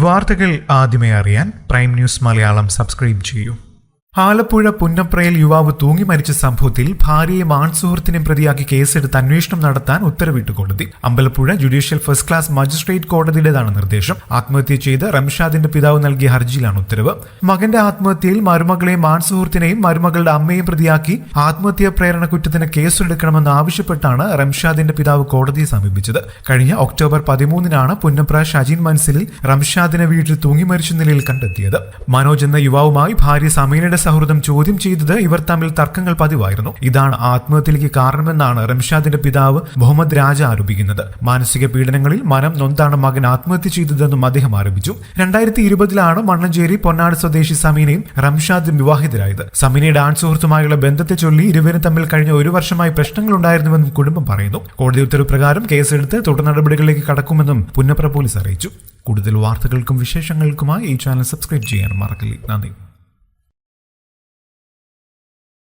വാർത്തകൾ ആദ്യമേ അറിയാൻ പ്രൈം ന്യൂസ് മലയാളം സബ്സ്ക്രൈബ് ചെയ്യൂ. ആലപ്പുഴ പുന്നപ്രയിൽ യുവാവ് തൂങ്ങി മരിച്ച സംഭവത്തിൽ ഭാര്യയെ ആൺസുഹൃത്തിനെ പ്രതിയാക്കി കേസെടുത്ത് അന്വേഷണം നടത്താൻ ഉത്തരവിട്ടു കോടതി. Ambalappuzha judicial first class magistrate കോടതിയുടേതാണ് നിർദ്ദേശം. ആത്മഹത്യ ചെയ്ത് റംഷാദിന്റെ പിതാവ് നൽകിയ ഹർജിയിലാണ് ഉത്തരവ്. മകന്റെ ആത്മഹത്യയിൽ മരുമകളെയും ആൺസുഹൃത്തിനെയും മരുമകളുടെ അമ്മയെയും പ്രതിയാക്കി ആത്മഹത്യാ പ്രേരണ കുറ്റത്തിന് കേസെടുക്കണമെന്ന് ആവശ്യപ്പെട്ടാണ് റംഷാദിന്റെ പിതാവ് കോടതിയെ സമീപിച്ചത്. കഴിഞ്ഞ ഒക്ടോബർ 13-നാണ് പുന്നപ്ര ഷജീൻ മൻസിലിൽ റംഷാദിനെ വീട്ടിൽ തൂങ്ങി മരിച്ച നിലയിൽ കണ്ടെത്തിയത്. മനോജ് എന്ന യുവാവുമായി ഭാര്യ സമീനയുടെ സൗഹൃദം ചോദ്യം ചെയ്തത് ഇവർ തമ്മിൽ തർക്കങ്ങൾ പതിവായിരുന്നു. ഇതാണ് ആത്മഹത്യയിലേക്ക് കാരണമെന്നാണ് റംഷാദിന്റെ പിതാവ് മുഹമ്മദ് രാജ ആരോപിക്കുന്നത്. മാനസിക പീഡനങ്ങളിൽ മനം നൊന്താണ് മകൻ ആത്മഹത്യ ചെയ്തതെന്നും അദ്ദേഹം ആരോപിച്ചു. 2020-ലാണ് മണ്ണഞ്ചേരി പൊന്നാട് സ്വദേശി സമീനയും റംഷാദും വിവാഹിതരായത്. സമീനയുടെ ആൺസുഹൃത്തുമായുള്ള ബന്ധത്തെ ചൊല്ലി ഇരുവരും തമ്മിൽ കഴിഞ്ഞ 1 വർഷമായി പ്രശ്നങ്ങളുണ്ടായിരുന്നുവെന്നും കുടുംബം പറയുന്നു. കോടതി ഉത്തരവ് പ്രകാരം കേസെടുത്ത് തുടർ നടപടികളിലേക്ക് കടക്കുമെന്നും പുന്നപ്ര പോലീസ് അറിയിച്ചു. കൂടുതൽ വാർത്തകൾക്കും വിശേഷങ്ങൾക്കുമായി ഈ ചാനൽ സബ്സ്ക്രൈബ് ചെയ്യാൻ മറക്കില്ല. നന്ദി.